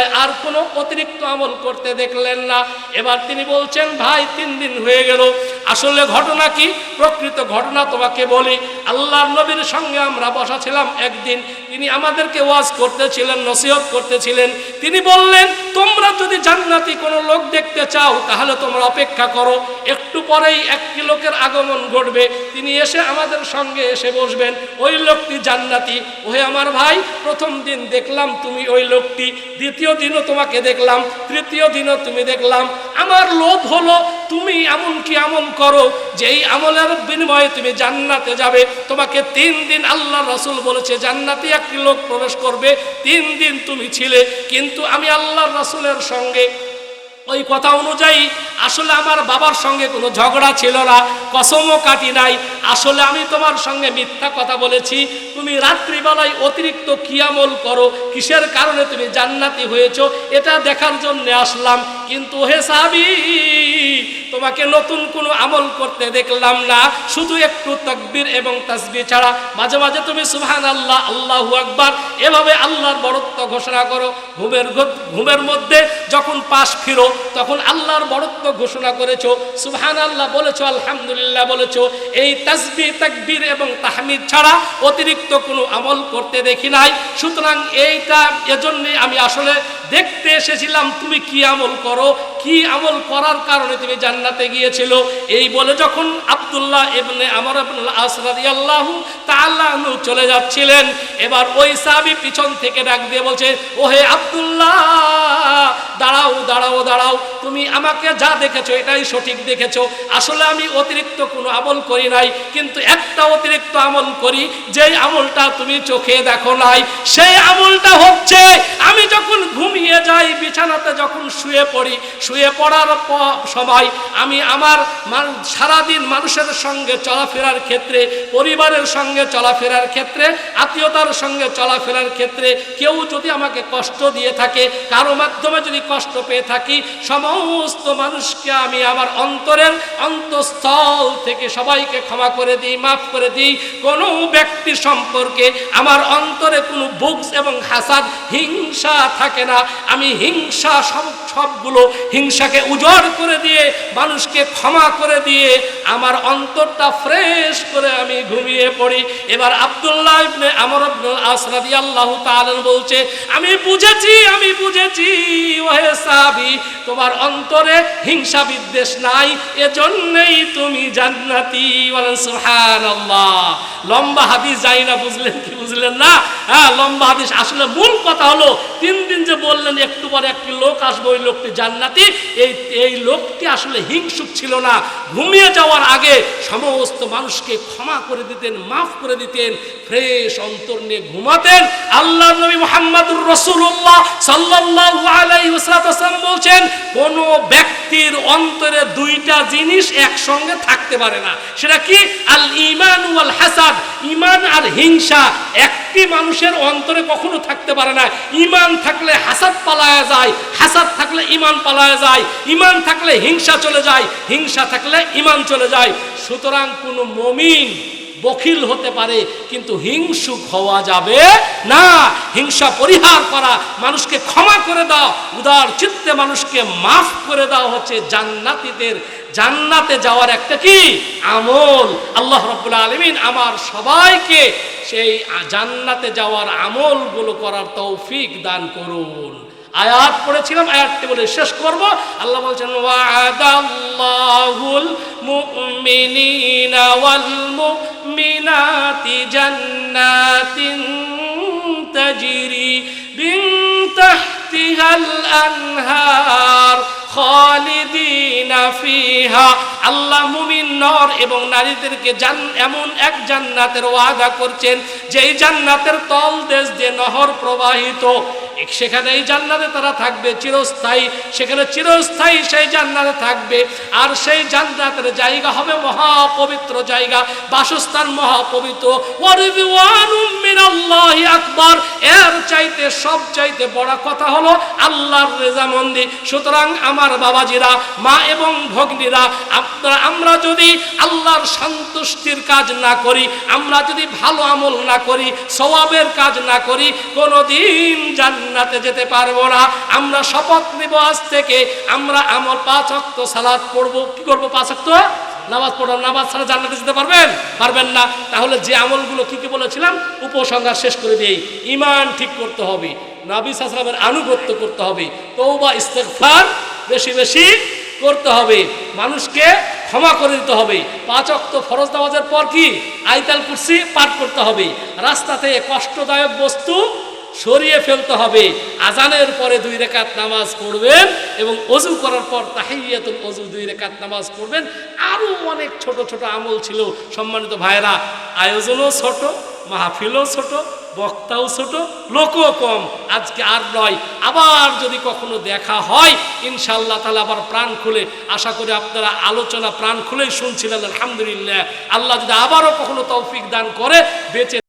সিলসিলায় আর কোনো অতিরিক্ত আমল করতে দেখলেন না। এবার তিনি বলছেন, ভাই 3 দিন হয়ে গেল, আসলে ঘটনা কি? প্রকৃত ঘটনা তোমাকে বলি। আল্লাহর নবীর সঙ্গে আমরা বসা ছিলাম একদিন, তিনি আমাদেরকে ওয়াজ করতেছিলেন, নসিহত করতেছিলেন। তিনি বললেন, তোমরা যদি জান্নাতি কোনো লোক দেখতে চাও তাহলে তোমরা অপেক্ষা করো, একটু পরেই একটি লোকের আগমন ঘটবে, তিনি এসে আমাদের সঙ্গে এসে বসবেন, ওই লোকটি জান্নাতি। ওহে আমার ভাই, প্রথম দিন দেখলাম তুমি ওই লোকটি, দ্বিতীয় দিনও তোমাকে দেখলাম, তৃতীয় দিনও তুমি দেখলাম। আমার লোভ হলো তুমি এমন কি আমল করো যেই আমলের বিনিময়ে তুমি জান্নাতে যাবে। তোমাকে 3 দিন আল্লাহ রাসূল বলেছে জান্নাতি একটি লোক প্রবেশ করবে, 3 দিন তুমি ছিলে, কিন্তু আমি আল্লাহর রাসূলের সঙ্গে ওই কথা অনুযায়ী আসলে আমার বাবার সঙ্গে কোনো ঝগড়া ছিল না, কসমও কাটি নাই। আসলে আমি তোমার সঙ্গে মিথ্যা কথা বলেছি। তুমি রাত্রিবেলায় অতিরিক্ত কি আমল করো, কিসের কারণে তুমি জান্নাতি হয়েছো, এটা দেখার জন্য আসলাম। কিন্তু হে সাহাবী, তোমাকে নতুন কোনো আমল করতে দেখলাম না, শুধু একটু তাকবীর এবং তাসবিহ ছাড়া। মাঝে মাঝে তুমি সুবহানাল্লাহ, আল্লাহু আকবার এভাবে আল্লাহর বড়ত্ব ঘোষণা করো। ঘুমের মধ্যে যখন পাশ ফিরো তখন আল্লাহর বড়ত্ব ঘোষণা করেছো, সুবহানাল্লাহ বলেছো, আলহামদুলিল্লাহ বলেছো। এই তাসবিহ, তাকবীর এবং তাহমিদ ছাড়া অতিরিক্ত কোনো আমল করতে দেখি নাই। সুতরাং এইটা এজন্যই আমি আসলে দেখতে এসেছিলাম তুমি কি আমল করো, কি আমল করার কারণে তুমি জান্নাতে গিয়েছিল। এই বলে যখন আব্দুল্লাহ ইবনে আমর ইবনে আস রাদিয়াল্লাহু তাআলা আনহু চলে যাচ্ছিলেন, এবার ওই সাহাবী পিছন থেকে ডাক দিয়ে বলছে, ওহে আব্দুল্লাহ, দাঁড়াও দাঁড়াও দাঁড়াও, তুমি আমাকে যা দেখেছো এটাই সঠিক দেখেছো। আসলে আমি অতিরিক্ত কোনো আমল করি নাই, কিন্তু একটা অতিরিক্ত আমল করি, যেই আমলটা তুমি চোখে দেখো নাই। সেই আমলটা হচ্ছে আমি যখন ঘুমিয়ে যাই, বিছানাতে যখন শুয়ে পড়ি, শুয়ে পড়ার সময় আমি আমার সারাদিন মানুষের সঙ্গে চলাফেরার ক্ষেত্রে, পরিবারের সঙ্গে চলাফেরার ক্ষেত্রে, আত্মীয়তার সঙ্গে চলাফেরার ক্ষেত্রে কেউ যদি আমাকে কষ্ট দিয়ে থাকে, কারো মাধ্যমে যদি কষ্ট পেয়ে থাকি, সমস্ত মানুষকে আমি আমার অন্তরের অন্তঃস্থল থেকে সবাইকে ক্ষমা করে দিই, মাফ করে দিই। কোনো ব্যক্তি সম্পর্কে আমার অন্তরে কোনো বুগজ এবং হাসাদ, হিংসা থাকে না। আমি হিংসা সবগুলো হিংসাকে উজাড় করে দিয়ে, মানুষকে ক্ষমা করে দিয়ে আমার অন্তরটা ফ্রেশ করে আমি ঘুমিয়ে পড়ি। এবার আব্দুল্লাহ ইবনে আমর ইবনে আস রাদিয়াল্লাহু তাআলা বলছে, আমি বুঝেছি ওহে সাহাবী, তোমার অন্তরে হিংসা বিদ্বেষ নাই, এজন্যই তুমি জান্নাতি। বলেন সুবহানাল্লাহ। লম্বা হাদিস যাই না, বুঝলেন কি বুঝলেন না? হ্যাঁ, লম্বা হাদিস। আসলে মূল কথা হলো 3 দিন যে বললেন একটু পরে একটি লোক আসবে, ওই লোকটি জান্নাতি। এই লোকটি আসলে হিংসুক ছিল না। ঘুমিয়ে যাওয়ার আগে সমস্ত মানুষকে ক্ষমা করে দিতেন, মাফ করে দিতেন, ফ্রেশ অন্তর নিয়ে ঘুমাতেন। আল্লাহর নবী মুহাম্মদুর রাসূলুল্লাহ সাল্লাল্লাহু আলাইহি ওয়াসাল্লাম বলছেন, কোন ব্যক্তির অন্তরে 2টা জিনিস একসঙ্গে থাকতে পারে না। সেটা কি? আল ঈমান ওয়াল হাসাদ, ঈমান আর হিংসা একটি মানুষের অন্তরে কখনো থাকতে পারে না। ঈমান থাকলে হাসাদ পালায়া যায়, হাসাদ থাকলে ঈমান পালায়া যায়, ঈমান থাকলে হিংসা চলে যায়, হিংসা থাকলে ঈমান চলে যায়। সুতরাং কোন মুমিন বখিল হতে পারে, কিন্তু হিংসুক হওয়া যাবে না। হিংসা পরিহার করা, মানুষকে ক্ষমা করে দাও, উদার চিত্তে মানুষকে মাফ করে দাও হচ্ছে জান্নাতীদের জান্নাতে যাওয়ার একটা কি আমল। আল্লাহ রাব্বুল আলামিন আমার সবাইকে সেই জান্নাতে যাওয়ার আমলগুলো করার তৌফিক দান করুন। আয়াত পড়েছিলাম, আয়াতটি বলে শেষ করব। আল্লাহ বলছেন, ওয়া'আদাল্লাহুল মুমিনিনা ওয়াল মুমিনাতি জান্নাতিন তাজরি মিন তাহতিহাল আনহার খালিদিনা ফিহা। আল্লাহ মুমিন নর এবং নারীদেরকে এমন এক জান্নাতের ওয়াদা করছেন, যেই জান্নাতের তলদেশ দিয়ে নহর প্রবাহিত। সেখানে এই জান্নাতে তারা থাকবে চিরস্থায়ী, সেখানে চিরস্থায়ী সেই জান্নাতে থাকবে। আর সেই জান্নাতের জায়গা হবে মহাপবিত্র জায়গা, বাসস্থান মহাপবিত্র। ওয়ারিদওয়ানুম মিনাল্লাহি আকবার, এর চাইতে সব চাইতে বড় কথা হলো আল্লাহর রেজামন্দি। সুতরাং আমার বাবাজিরা, মা এবং ভগ্নীরা, আমরা যদি আল্লাহর সন্তুষ্টির কাজ না করি, আমরা যদি ভালো আমল না করি, সওয়াবের কাজ না করি, কোনোদিন জান্নাত জান্নাতে যেতে পারবো না। আমরা শপথ নিব আজ থেকে আমরা আমল 5 ওয়াক্ত সালাত পড়বো। কি করবো? 5 ওয়াক্ত নামাজ পড়ব। নামাজ ছাড়া জান্নাতে যেতে পারবেন না। তাহলে যে আমলগুলো কি কি বলেছিলাম উপসংহার শেষ করে দিই। ঈমান ঠিক করতে হবে, নবী সাল্লাল্লাহু আলাইহি ওয়াসাল্লামের আনুগত্য করতে হবে, তওবা ইস্তেগফার বেশি বেশি করতে হবে, মানুষকে ক্ষমা করে দিতে হবে, 5 ওয়াক্ত ফরজ নামাজের পর কি আয়াতুল কুরসি পাঠ করতে হবে, রাস্তাতে কষ্টদায়ক বস্তু সরিয়ে ফেলতে হবে, আজানের পরে 2 রাকাত নামাজ পড়বেন এবং ওযু করার পর তাহিয়াতুল ওযু 2 রাকাত নামাজ পড়বেন। আরো অনেক ছোট ছোট আমল ছিল সম্মানিত ভাইরা। আয়োজনও ছোট, মাহফিলও ছোট, বক্তাও ছোট, লোকও কম। আজকে আর নয়, আবার যদি কখনো দেখা হয় ইনশাআল্লাহ তাআলা আবার প্রাণ খুলে, আশা করি আপনারা আলোচনা প্রাণ খুলেই শুনছিলেন। আলহামদুলিল্লাহ, আল্লাহ যদি আবারও কখনো তৌফিক দান করে বেঁচে